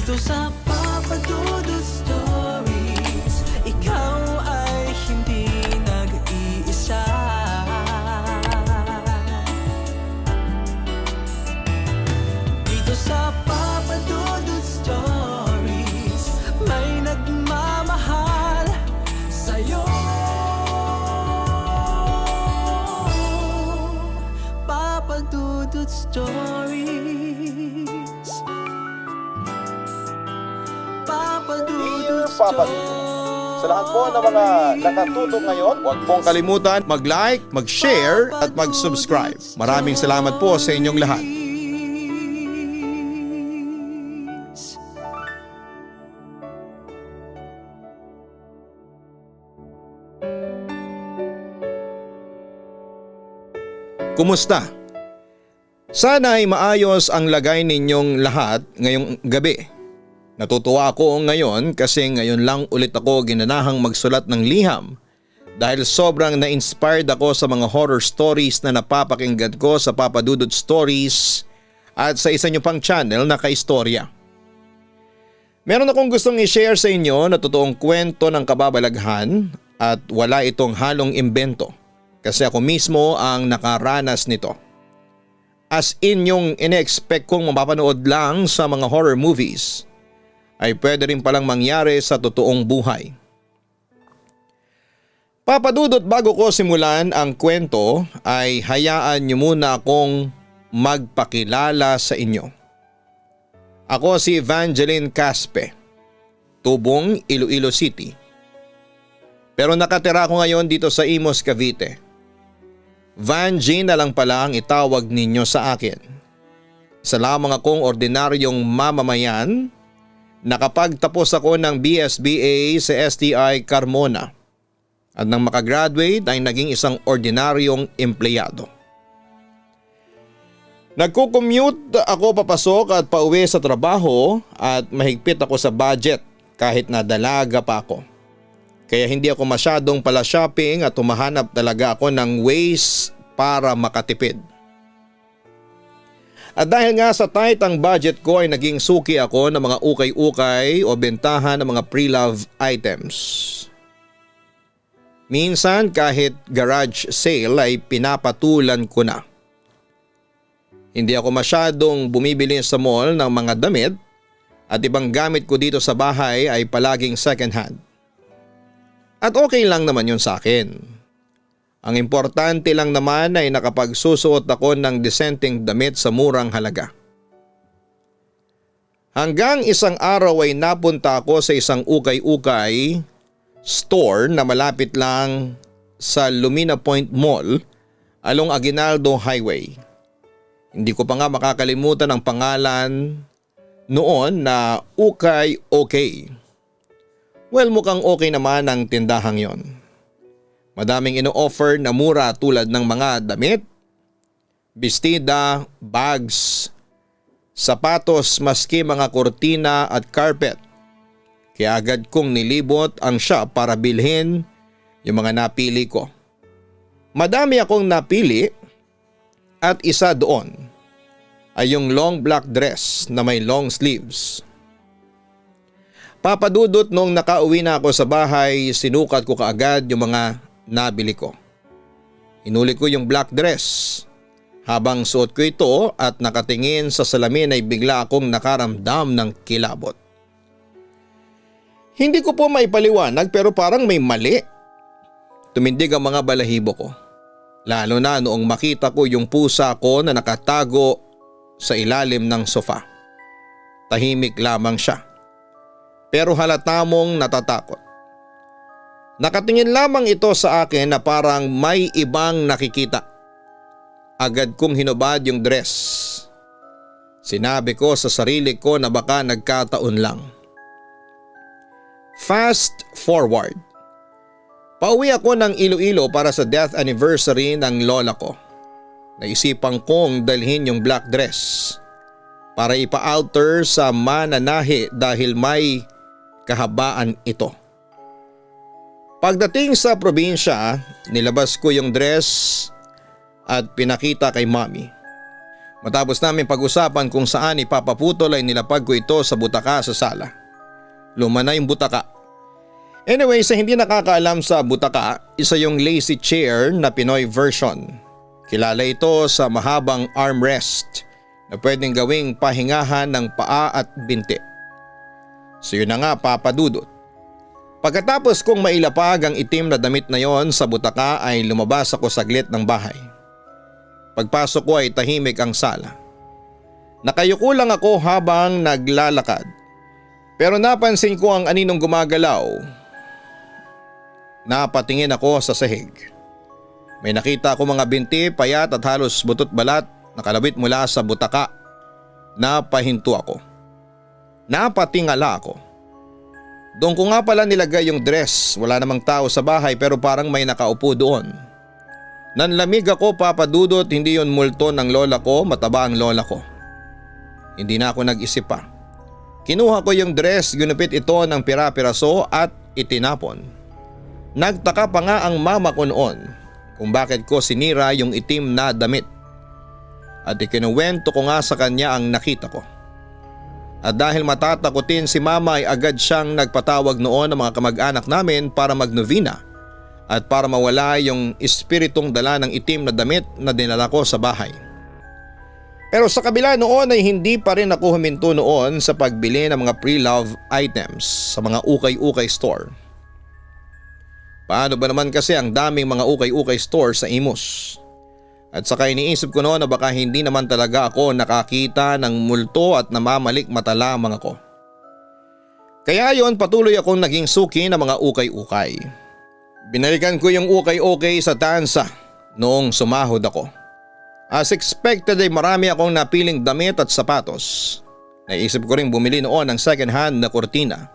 Dito sa Papa Dudut Stories, ikaw ay hindi nag-iisa. Dito sa Papa Dudut Stories, may nagmamahal sa'yo. Papa Dudut Stories. Papa Dudut Papa Dudut. Sa lahat po ng mga nakatutok ngayon, huwag pong kalimutan mag-like, mag-share at mag-subscribe. Maraming salamat po sa inyong lahat. Kumusta? Sana ay maayos ang lagay ninyong lahat ngayong gabi. Natutuwa ako ngayon kasi ngayon lang ulit ako ginanahang magsulat ng liham dahil sobrang na-inspired ako sa mga horror stories na napapakinggan ko sa Papa Dudut Stories at sa isa nyo pang channel na Kaistorya. Meron akong gustong i-share sa inyo na totoong kwento ng kababalaghan at wala itong halong imbento kasi ako mismo ang nakaranas nito. As in yung ine-expect kong mapapanood lang sa mga horror movies ay pwede rin palang mangyari sa totoong buhay. Papa Dudut, bago ko simulan ang kwento ay hayaan niyo muna akong magpakilala sa inyo. Ako si Evangeline Caspe, tubong Iloilo City. Pero nakatira ako ngayon dito sa Imus, Cavite. Vangie na lang pala ang itawag ninyo sa akin. Isa lamang akong ordinaryong mamamayan. Nakapagtapos ako ng BSBA sa STI Carmona at nang makagraduate ay naging isang ordinaryong empleyado. Nagko-commute ako papasok at pauwi sa trabaho at mahigpit ako sa budget kahit na dalaga pa ako. Kaya hindi ako masyadong pala shopping at humahanap talaga ako ng ways para makatipid. At dahil nga sa tight ang budget ko ay naging suki ako ng mga ukay-ukay o bentahan ng mga pre-love items. Minsan kahit garage sale ay pinapatulan ko na. Hindi ako masyadong bumibili sa mall ng mga damit at ibang gamit ko dito sa bahay ay palaging second hand. At okay lang naman yun sa akin. Ang importante lang naman ay nakapagsusuot ako ng disenteng damit sa murang halaga. Hanggang isang araw ay napunta ako sa isang ukay-ukay store na malapit lang sa Lumina Point Mall along Aguinaldo Highway. Hindi ko pa nga makakalimutan ang pangalan noon na Ukay Okay. Well, mukhang okay naman ang tindahang yon. Madaming ino-offer na mura tulad ng mga damit, bestida, bags, sapatos maski mga kurtina at carpet. Kaya agad kong nilibot ang shop para bilhin yung mga napili ko. Madami akong napili at isa doon ay yung long black dress na may long sleeves. Papa Dudut, nung nakauwi na ako sa bahay, sinukat ko kaagad yung mga nabili ko. Inuli ko yung black dress. Habang suot ko ito at nakatingin sa salamin ay bigla akong nakaramdam ng kilabot. Hindi ko po maipaliwanag pero parang may mali. Tumindig ang mga balahibo ko. Lalo na noong makita ko yung pusa ko na nakatago sa ilalim ng sofa. Tahimik lamang siya. Pero halata mong natatakot. Nakatingin lamang ito sa akin na parang may ibang nakikita. Agad kong hinubad yung dress. Sinabi ko sa sarili ko na baka nagkataon lang. Fast forward. Pauwi ako ng Iloilo para sa death anniversary ng lola ko. Naisipan kong dalhin yung black dress para ipa-alter sa mananahi dahil may kahabaan ito. Pagdating sa probinsya, nilabas ko yung dress at pinakita kay mommy. Matapos namin pag-usapan kung saan ipapaputol ay nilapag ko ito sa butaka sa sala. Luma na yung butaka. Anyway, sa hindi nakakaalam sa butaka, isa yung lazy chair na Pinoy version. Kilala ito sa mahabang armrest na pwedeng gawing pahingahan ng paa at binti. So yun na nga, Papa Dudut. Pagkatapos kong mailapag ang itim na damit na yon sa butaka ay lumabas ako saglit ng bahay. Pagpasok ko ay tahimik ang sala. Nakayuko lang ako habang naglalakad. Pero napansin ko ang aninong gumagalaw. Napatingin ako sa sahig. May nakita ko mga binti, payat at halos butot balat na kalabit mula sa butaka. Napahinto ako. Napatingala ako. Doon ko nga pala nilagay yung dress. Wala namang tao sa bahay pero parang may nakaupo doon. Nanlamig ako, Papa Dudut, hindi yon multo ng lola ko, mataba ang lola ko. Hindi na ako nag-isip pa. Kinuha ko yung dress, ginupit ito ng pira-piraso at itinapon. Nagtaka pa nga ang mama ko noon kung bakit ko sinira yung itim na damit. At ikinuwento ko nga sa kanya ang nakita ko. At dahil matatakotin si mama ay agad siyang nagpatawag noon ng mga kamag-anak namin para magnovena at para mawala yung espiritong dala ng itim na damit na dinala ko sa bahay. Pero sa kabila noon ay hindi pa rin ako huminto noon sa pagbili ng mga pre-love items sa mga ukay-ukay store. Paano ba naman kasi ang daming mga ukay-ukay store sa Imus? At saka iniisip ko noon na baka hindi naman talaga ako nakakita ng multo at namamalik mata lamang ako. Kaya yon, patuloy akong naging suki ng mga ukay-ukay. Binalikan ko yung ukay-ukay sa tansa noong sumahod ako. As expected ay marami akong napiling damit at sapatos. Naisip ko rin bumili noon ng second hand na kurtina.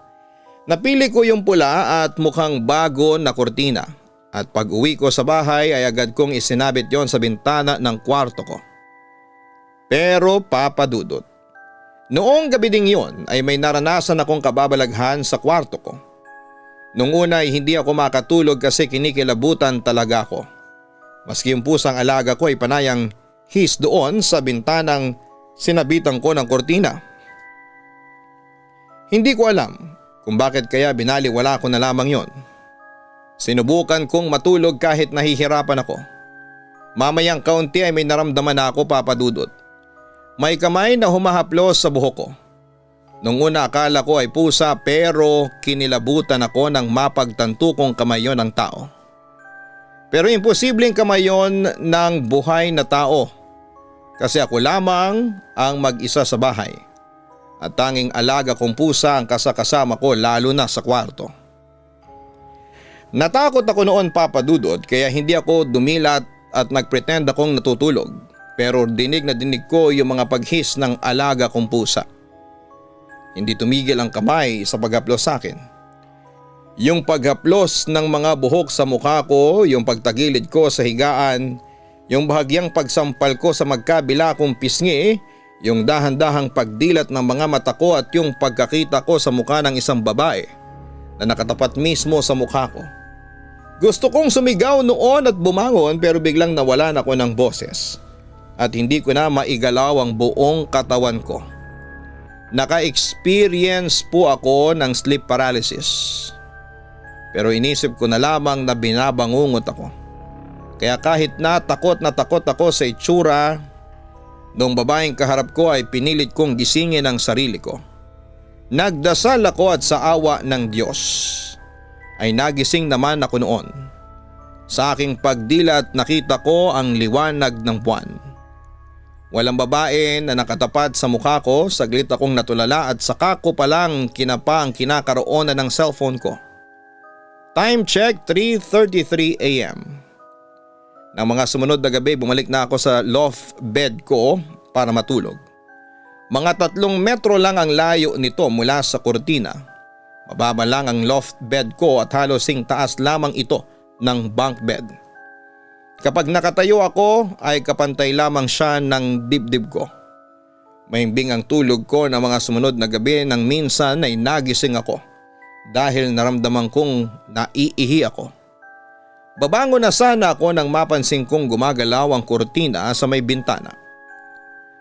Napili ko yung pula at mukhang bago na kurtina. At pag uwi ko sa bahay ay agad kong isinabit yon sa bintana ng kwarto ko. Pero Papa Dudut, noong gabi ding yon ay may naranasan akong kababalaghan sa kwarto ko. Nung una ay hindi ako makatulog kasi kinikilabutan talaga ako. Maski yung pusang alaga ko ay panayang his doon sa bintanang sinabitan ko ng kortina. Hindi ko alam kung bakit kaya binaliwala ko na lamang yon. Sinubukan kong matulog kahit nahihirapan ako. Mamayang kaunti ay may naramdaman ako, Papa Dudut. May kamay na humahaplos sa buhok ko. Nung una akala ko ay pusa pero kinilabutan ako ng mapagtanto kong kamay yon ng tao. Pero imposibleng kamay yon ng buhay na tao kasi ako lamang ang mag-isa sa bahay at tanging alaga kong pusa ang kasakasama ko lalo na sa kwarto. Natakot ako noon, Papa Dudut, kaya hindi ako dumilat at nagpretend akong natutulog pero dinig na dinig ko yung mga paghis ng alaga kong pusa. Hindi tumigil ang kamay sa paghaplos sa akin. Yung paghaplos ng mga buhok sa mukha ko, yung pagtagilid ko sa higaan, yung bahagyang pagsampal ko sa magkabila kong pisngi, yung dahan-dahang pagdilat ng mga mata ko at yung pagkakita ko sa mukha ng isang babae na nakatapat mismo sa mukha ko. Gusto kong sumigaw noon at bumangon pero biglang nawalan ako ng boses at hindi ko na maigalaw ang buong katawan ko. Naka-experience po ako ng sleep paralysis. Pero inisip ko na lamang na binabangungot ako. Kaya kahit na takot ako sa itsura nung babaeng kaharap ko ay pinilit kong gisingin ang sarili ko. Nagdasal ako at sa awa ng Diyos ay nagising naman ako noon. Sa aking pagdilat nakita ko ang liwanag ng buwan. Walang babae na nakatapat sa mukha ko, saglit akong natulala at saka ko palang kinapa ang kinakaroonan ng cellphone ko. Time check 3:33 AM. Nang mga sumunod na gabi bumalik na ako sa loft bed ko para matulog. Mga 3 metro lang ang layo nito mula sa kurtina. Mababa lang ang loft bed ko at halos sing taas lamang ito ng bunk bed. Kapag nakatayo ako ay kapantay lamang siya ng dibdib ko. Mahimbing ang tulog ko na mga sumunod na gabi nang minsan ay nagising ako dahil naramdaman kong naiihi ako. Babangon na sana ako nang mapansin kong gumagalaw ang kurtina sa may bintana.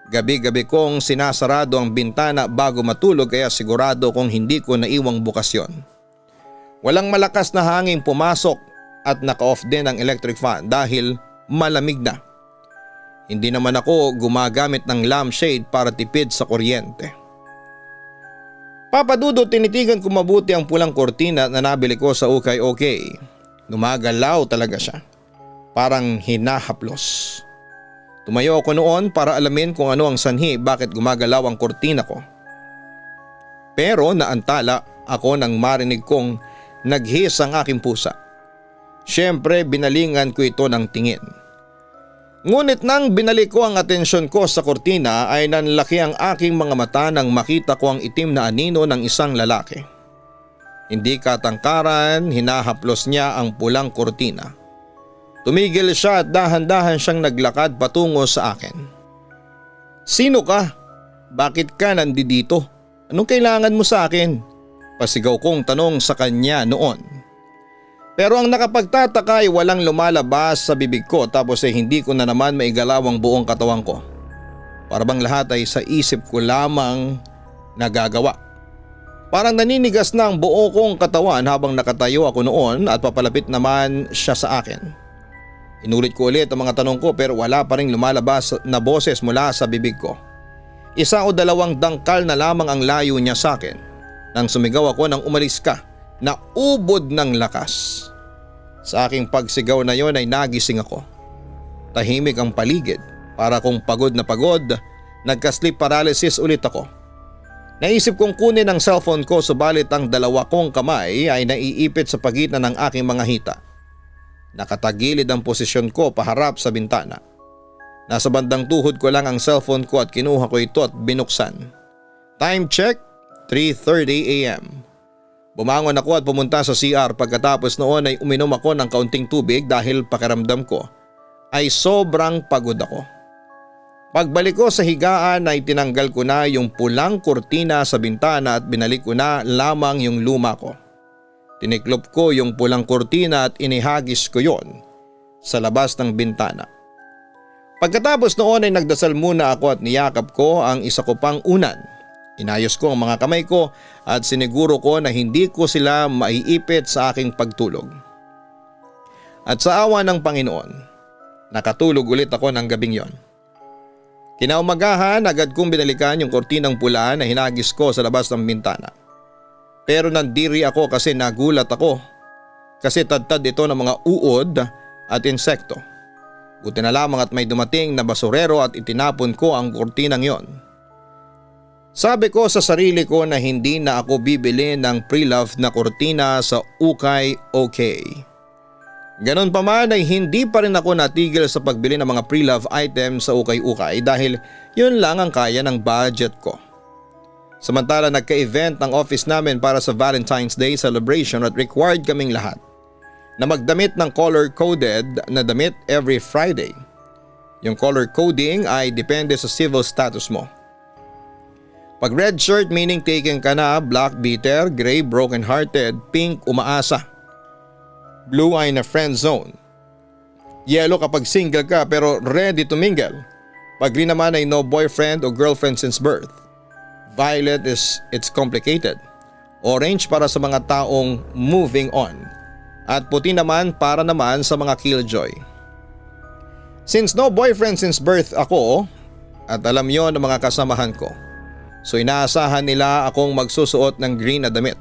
Gabi-gabi kong sinasarado ang bintana bago matulog kaya sigurado kong hindi ko naiwang bukas yon. Walang malakas na hangin pumasok at naka-off din ang electric fan dahil malamig na. Hindi naman ako gumagamit ng lampshade para tipid sa kuryente. Papa Dudut, tinitigan ko mabuti ang pulang kortina na nabili ko sa ukay-okay. Gumagalaw talaga siya. Parang hinahaplos. Tumayo ako noon para alamin kung ano ang sanhi bakit gumagalaw ang kortina ko. Pero naantala ako nang marinig kong naghis ang aking pusa. Siyempre binalingan ko ito ng tingin. Ngunit nang binalik ko ang atensyon ko sa kortina ay nanlaki ang aking mga mata nang makita ko ang itim na anino ng isang lalaki. Hindi katangkaran, hinahaplos niya ang pulang kortina. Tumigil siya at dahan-dahan siyang naglakad patungo sa akin. "Sino ka? Bakit ka nandito? Anong kailangan mo sa akin?" Pasigaw kong tanong sa kanya noon. Pero ang nakapagtataka ay walang lumalabas sa bibig ko tapos ay hindi ko na naman maigalaw ang buong katawan ko. Para bang lahat ay sa isip ko lamang nagagawa. Parang naninigas na ang buo kong katawan habang nakatayo ako noon at papalapit naman siya sa akin. Inulit ko ulit ang mga tanong ko pero wala pa rin lumalabas na boses mula sa bibig ko. 1 o 2 dangkal na lamang ang layo niya sa akin. Nang sumigaw ako ng umalis ka, na ubod ng lakas. Sa aking pagsigaw na yon ay nagising ako. Tahimik ang paligid, para kong pagod na pagod, nagka-sleep paralysis ulit ako. Naisip kong kunin ang cellphone ko subalit ang 2 kong kamay ay naiipit sa pagitan ng aking mga hita. Nakatagilid ang posisyon ko paharap sa bintana. Nasa bandang tuhod ko lang ang cellphone ko at kinuha ko ito at binuksan. Time check, 3:30 AM. Bumangon ako at pumunta sa CR. Pagkatapos noon ay uminom ako ng kaunting tubig dahil pakiramdam ko ay sobrang pagod ako. Pagbalik ko sa higaan ay tinanggal ko na yung pulang kurtina sa bintana at binalik ko na lamang yung luma ko. Tiniklop ko yung pulang kurtina at inihagis ko yon sa labas ng bintana. Pagkatapos noon ay nagdasal muna ako at niyakap ko ang isa ko pang unan. Inayos ko ang mga kamay ko at siniguro ko na hindi ko sila maiipit sa aking pagtulog. At sa awa ng Panginoon, nakatulog ulit ako ng gabing yon. Kinaumagahan agad kong binalikan yung kortinang pula na hinagis ko sa labas ng bintana. Pero nandiri ako kasi nagulat ako kasi tad-tad ito ng mga uod at insekto. Buti na lamang at may dumating na basurero at itinapon ko ang kortinang yon. Sabi ko sa sarili ko na hindi na ako bibili ng pre-love na kortina sa ukay-okay. Ganon pa man ay hindi pa rin ako natigil sa pagbili ng mga pre-love items sa ukay-ukay dahil yun lang ang kaya ng budget ko. Samantala nagka-event ang office namin para sa Valentine's Day celebration at required kaming lahat na magdamit ng color-coded na damit every Friday. Yung color coding ay depende sa civil status mo. Pag red shirt meaning taken ka na, black bitter, gray broken-hearted, pink umaasa, blue ay na friend zone, yellow kapag single ka pero ready to mingle, pag green naman ay no boyfriend o girlfriend since birth, violet is it's complicated, orange para sa mga taong moving on, at puti naman para naman sa mga killjoy. Since no boyfriend since birth ako at alam yon ng mga kasamahan ko, so inaasahan nila akong magsusuot ng green na damit.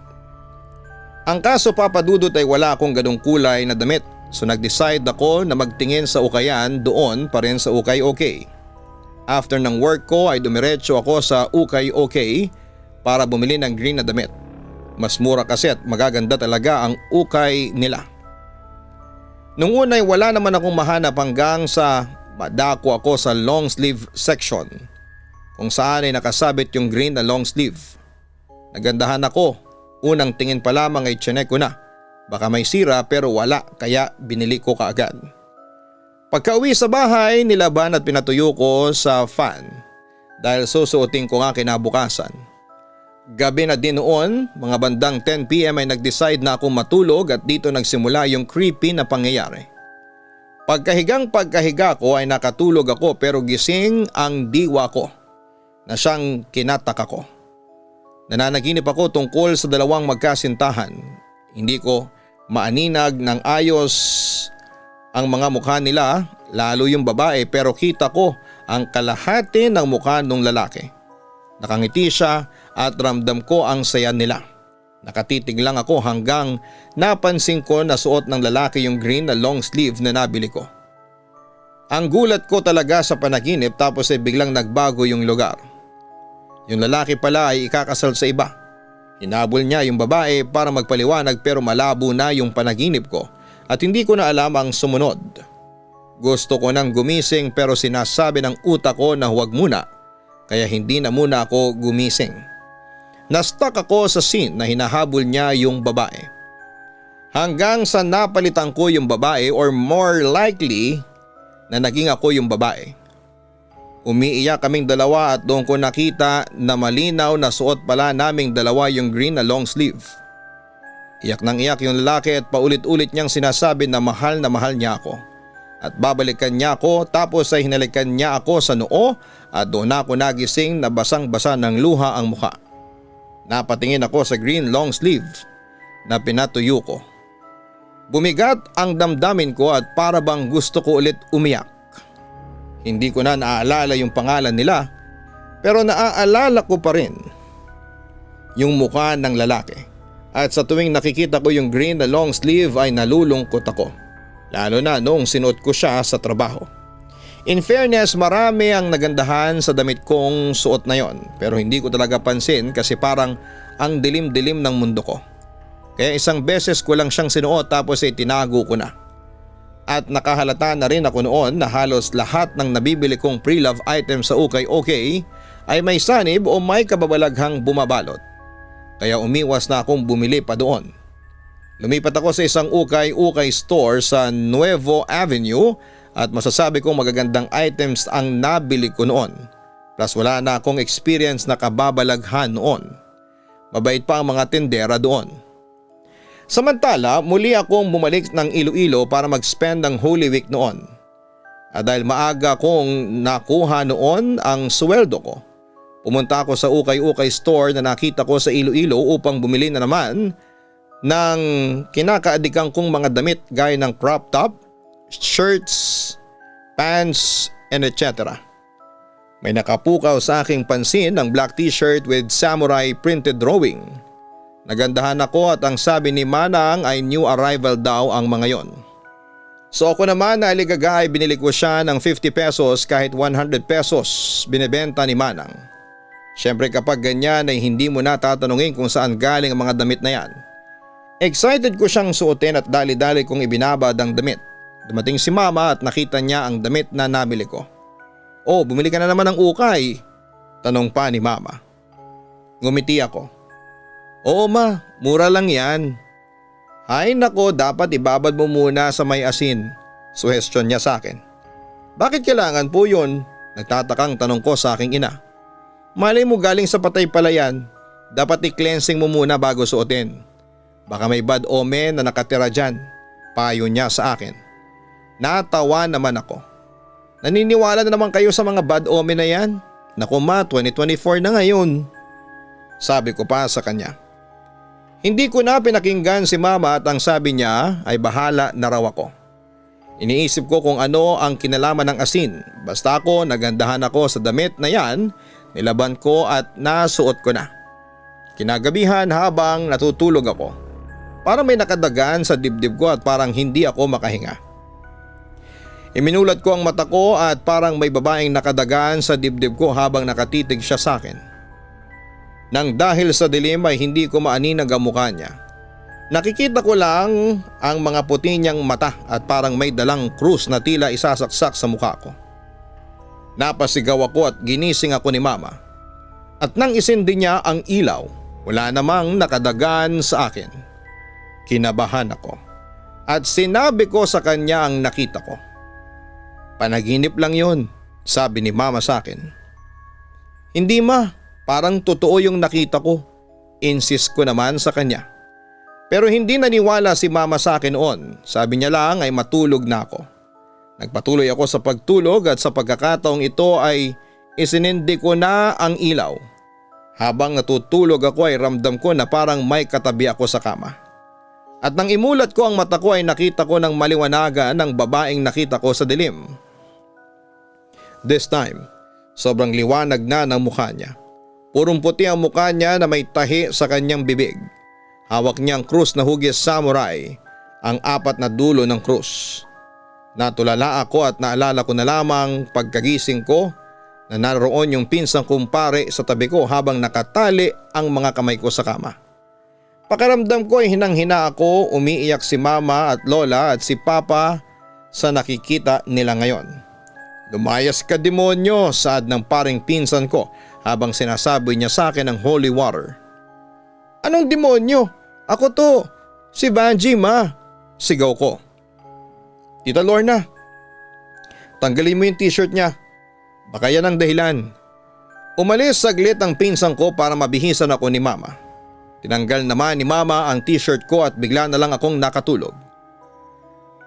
Ang kaso Papa Dudut ay wala akong ganong kulay na damit, so nag-decide ako na magtingin sa ukayan doon pa rin sa ukay-okay. After ng work ko ay dumiretso ako sa ukay-okay para bumili ng green na damit. Mas mura kasi at magaganda talaga ang ukay nila. Nung una ay wala naman akong mahanap hanggang sa madako ako sa long sleeve section kung saan ay nakasabit yung green na long sleeve. Nagandahan ako, unang tingin pa lamang ay tsinek ko na. Baka may sira pero wala kaya binili ko kaagad. Pagka-uwi sa bahay, nilaban at pinatuyo ko sa fan dahil susuotin ko nga kinabukasan. Gabi na din noon, mga bandang 10 PM ay nag-decide na akong matulog at dito nagsimula yung creepy na pangyayari. Pagkahiga ko ay nakatulog ako pero gising ang diwa ko na siyang kinataka ko. Nananaginip ako tungkol sa dalawang magkasintahan. Hindi ko maaninag ng ayos ang mga mukha nila, lalo yung babae, pero kita ko ang kalahati ng mukha ng lalaki. Nakangiti siya at ramdam ko ang saya nila. Nakatitig lang ako hanggang napansin ko na suot ng lalaki yung green na long sleeve na nabili ko. Ang gulat ko talaga sa panaginip tapos ay biglang nagbago yung lugar. Yung lalaki pala ay ikakasal sa iba. Hinabol niya yung babae para magpaliwanag pero malabo na yung panaginip ko at hindi ko na alam ang sumunod. Gusto ko nang gumising pero sinasabi ng utak ko na huwag muna kaya hindi na muna ako gumising. Na-stuck ako sa scene na hinahabol niya yung babae. Hanggang sa napalitan ko yung babae or more likely na naging ako yung babae. Umiiyak kaming dalawa at doon ko nakita na malinaw na suot pala naming dalawa yung green na long sleeve. Iyak nang iyak yung lalaki at paulit-ulit niyang sinasabi na mahal niya ako. At babalikan niya ako tapos ay hinalikan niya ako sa noo at doon ako nagising na basang-basa ng luha ang mukha. Napatingin ako sa green long sleeve na pinatuyo ko. Bumigat ang damdamin ko at para bang gusto ko ulit umiyak. Hindi ko na naaalala yung pangalan nila pero naaalala ko pa rin yung mukha ng lalaki. At sa tuwing nakikita ko yung green na long sleeve ay nalulungkot ako. Lalo na noong sinuot ko siya sa trabaho. In fairness, marami ang nagandahan sa damit kong suot na yon pero hindi ko talaga pansin kasi parang ang dilim-dilim ng mundo ko. Kaya isang beses ko lang siyang sinuot tapos ay tinago ko na. At nakahalata na rin ako noon na halos lahat ng nabibili kong pre-love items sa ukay-okay ay may sanib o may kababalaghang bumabalot. Kaya umiwas na akong bumili pa doon. Lumipat ako sa isang ukay-ukay store sa Nuevo Avenue at masasabi kong magagandang items ang nabili ko noon. Plus wala na akong experience na kababalaghan noon. Mabait pa ang mga tindera doon. Samantala, muli akong bumalik ng Iloilo para mag-spend ng Holy Week noon. At dahil maaga kong nakuha noon ang sweldo ko, pumunta ako sa ukay-ukay store na nakita ko sa Iloilo upang bumili na naman ng kinakaadikan kong mga damit gaya ng crop top, shirts, pants, and etc. May nakapukaw sa aking pansin ng black t-shirt with samurai printed drawing. Nagandahan ako at ang sabi ni Manang ay new arrival daw ang mga yon. So ako naman na aligaga ay binili ko siya ng 50 pesos kahit 100 pesos binibenta ni Manang. Siyempre kapag ganyan ay hindi mo na tatanungin kung saan galing ang mga damit na yan. Excited ko siyang suotin at dali-dali kong ibinabad ang damit. Dumating si Mama at nakita niya ang damit na nabili ko. "Oh, bumili ka na naman ng ukay?" tanong pa ni Mama. Ngumiti ako. "Oo ma, mura lang yan." "Ay nako, dapat ibabad mo muna sa may asin," suhestyon niya sa akin. "Bakit kailangan po yun?" nagtatakang tanong ko sa aking ina. "Malay mo galing sa patay pala yan, dapat i-cleansing mo muna bago suotin. Baka may bad omen na nakatira dyan," payo niya sa akin. Natawa naman ako. "Naniniwala na naman kayo sa mga bad omen na yan? Naku ma, 2024 na ngayon," sabi ko pa sa kanya. Hindi ko na pinakinggan si Mama at ang sabi niya ay bahala na raw ako. Iniisip ko kung ano ang kinalaman ng asin, basta ako nagandahan ako sa damit na yan, nilaban ko at nasuot ko na. Kinagabihan habang natutulog ako, parang may nakadagan sa dibdib ko at parang hindi ako makahinga. Iminulat ko ang mata ko at parang may babaeng nakadagan sa dibdib ko habang nakatitig siya sa akin. Nang dahil sa dilim ay hindi ko maaninag ang mukha niya. Nakikita ko lang ang mga puti niyang mata at parang may dalang krus na tila isasaksak sa mukha ko. Napasigaw ako at ginising ako ni Mama. At nang isindi niya ang ilaw, wala namang nakadagan sa akin. Kinabahan ako at sinabi ko sa kanya ang nakita ko. "Panaginip lang yun," sabi ni Mama sa akin. "Hindi ma, parang totoo yung nakita ko," insist ko naman sa kanya. Pero hindi naniwala si Mama sa akin noon, sabi niya lang ay matulog na ako. Nagpatuloy ako sa pagtulog at sa pagkakataong ito ay isinindi ko na ang ilaw. Habang natutulog ako ay ramdam ko na parang may katabi ako sa kama. At nang imulat ko ang mata ko ay nakita ko ng maliwanagan ng babaeng nakita ko sa dilim. This time, sobrang liwanag na ng mukha niya. Purong puti ang mukha niya na may tahi sa kanyang bibig. Hawak niyang krus na hugis samurai, ang 4 na dulo ng krus. Natulala ako at naalala ko na lamang pagkagising ko na naroon yung pinsang kumpare sa tabi ko habang nakatali ang mga kamay ko sa kama. Pakiramdam ko ay hinang-hina ako, umiiyak si mama at lola at si papa sa nakikita nila ngayon. Lumayas ka demonyo, saad ng paring pinsan ko habang sinasabi niya sa akin ng holy water. Anong demonyo? Ako to, si Vanji ma, sigaw ko. Tita Lorna, tanggalin mo yung t-shirt niya. Baka yan ang dahilan. Umalis saglit ang pinsan ko para mabihisan ako ni mama. Tinanggal naman ni mama ang t-shirt ko at bigla na lang akong nakatulog.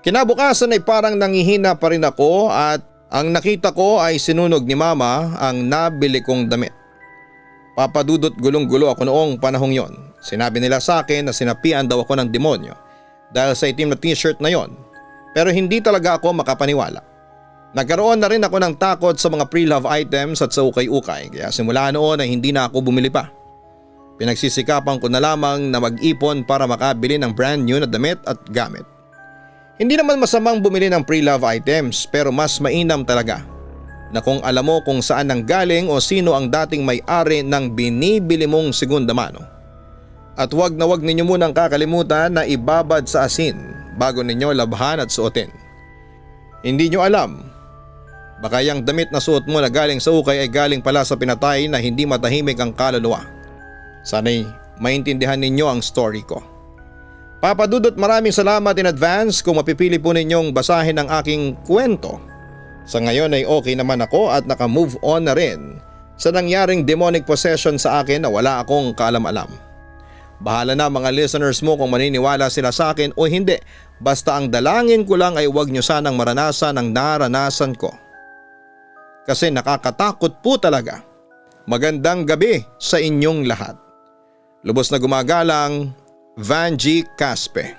Kinabukasan ay parang nangihina pa rin ako at ang nakita ko ay sinunog ni mama ang nabili kong damit. Papadudot gulong-gulo ako noong panahong yon. Sinabi nila sa akin na sinapian daw ako ng demonyo dahil sa itim na t-shirt na yon. Pero hindi talaga ako makapaniwala. Nagkaroon na rin ako ng takot sa mga pre-love items at sa ukay-ukay kaya simula noon ay hindi na ako bumili pa. Pinagsisikapan ko na lamang na mag-ipon para makabili ng brand new na damit at gamit. Hindi naman masamang bumili ng pre-love items pero mas mainam talaga na kung alam mo kung saan nanggaling o sino ang dating may-ari ng binibili mong segunda mano. At wag na wag ninyo munang kakalimutan na ibabad sa asin bago ninyo labhan at suotin. Hindi nyo alam, baka yung damit na suot mo na galing sa ukay ay galing pala sa pinatay na hindi matahimik ang kaluluwa. Sana'y maintindihan ninyo ang story ko. Papa Dudut, maraming salamat in advance kung mapipili po ninyong basahin ang aking kwento. Sa ngayon ay okay naman ako at naka-move on na rin sa nangyaring demonic possession sa akin na wala akong kaalam-alam. Bahala na mga listeners mo kung maniniwala sila sa akin o hindi, basta ang dalangin ko lang ay huwag nyo sanang maranasan ang naranasan ko. Kasi nakakatakot po talaga. Magandang gabi sa inyong lahat. Lubos na gumagalang, Vanji Caspe.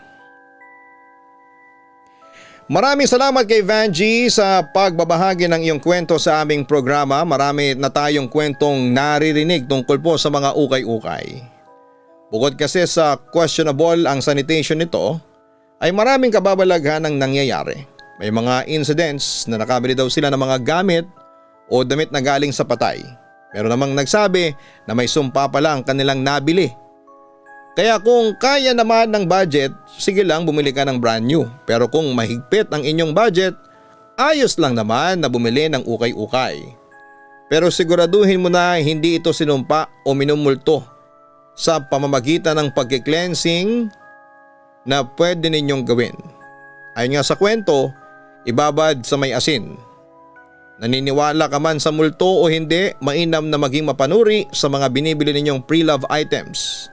Maraming salamat kay Vanji sa pagbabahagi ng iyong kwento sa aming programa. Marami na tayong kwentong naririnig tungkol po sa mga ukay-ukay. Bukod kasi sa questionable ang sanitation nito, ay maraming kababalaghan ang nangyayari. May mga incidents na nakabili daw sila ng mga gamit o damit na galing sa patay. Meron namang nagsabi na may sumpa pala ang kanilang nabili. Kaya kung kaya naman ng budget, sige lang bumili ka ng brand new. Pero kung mahigpit ang inyong budget, ayos lang naman na bumili ng ukay-ukay. Pero siguraduhin mo na hindi ito sinumpa o minumulto sa pamamagitan ng pagki-cleansing na pwede ninyong gawin. Ayon nga sa kwento, ibabad sa may asin. Naniniwala ka man sa multo o hindi, mainam na maging mapanuri sa mga binibili ninyong pre-love items.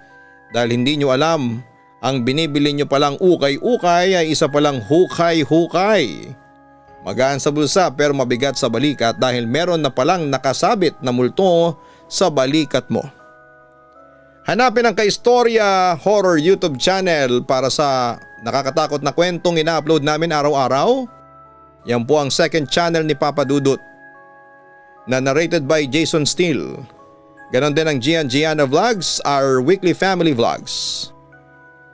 Dahil hindi nyo alam, ang binibili nyo palang ukay-ukay ay isa palang hukay-hukay. Magaan sa bulsa pero mabigat sa balikat dahil meron na palang nakasabit na multo sa balikat mo. Hanapin ang Kaistorya Horror YouTube channel para sa nakakatakot na kwentong ina-upload namin araw-araw. Yan po ang second channel ni Papa Dudut na narrated by Jason Steele. Ganon din ang Gian Gianna Vlogs, our weekly family vlogs.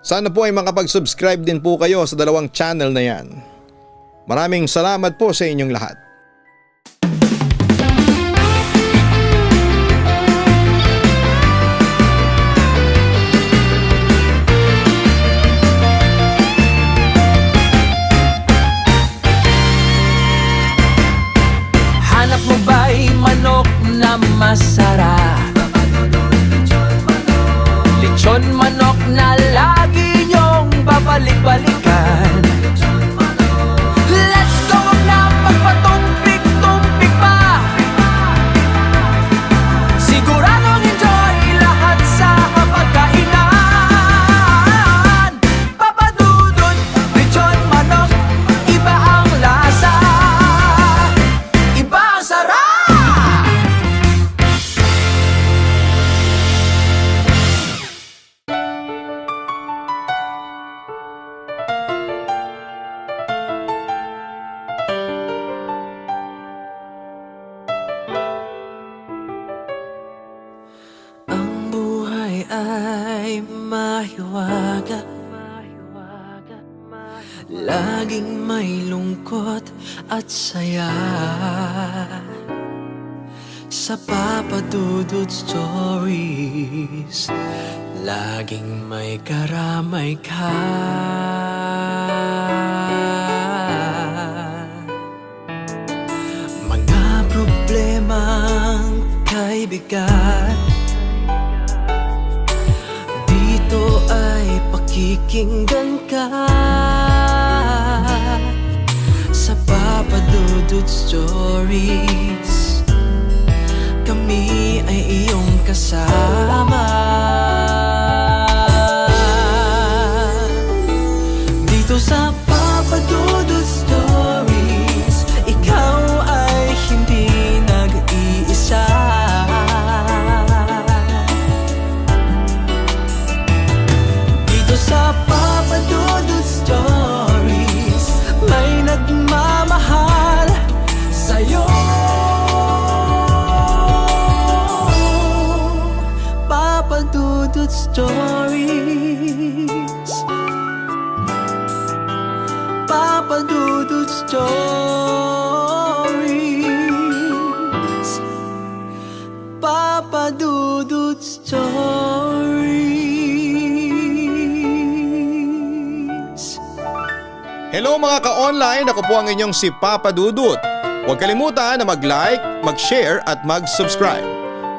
Sana po ay makapag-subscribe din po kayo sa dalawang channel na yan. Maraming salamat po sa inyong lahat. Hanap mo ba'y manok na masarap? Lechon manok na lagi niyong babalik-balikan. Let's go na magpatumpik-tumpik pa. Siguradong enjoy lahat sa kapagkainan. Papa Dudut, lechon manok, iba ang lasa. ay mahiwaga, laging may lungkot at saya. Sa Papa Dudut Stories, laging may karamay ka. Mga problemang kay bigat, dito ay pakikinggan ka. Sa Papa Dudut Stories, kami ay iyong kasama. Dito sa Papa Dudut Stories, ikaw ay hindi nag-iisa. Dito sa Papa Dudut Stories, may nagmamahal sa'yo. Papa Dudut Stories, Papa Dudut Stories, Papa Dudut Stories. Hello mga ka-online, ako po ang inyong si Papa Dudut. Huwag kalimutan na mag-like, mag-share at mag-subscribe.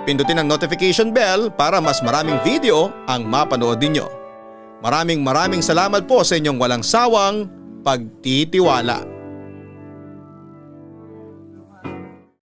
Pindutin ang notification bell para mas maraming video ang mapanood ninyo. Maraming salamat po sa inyong walang sawang pagtitiwala.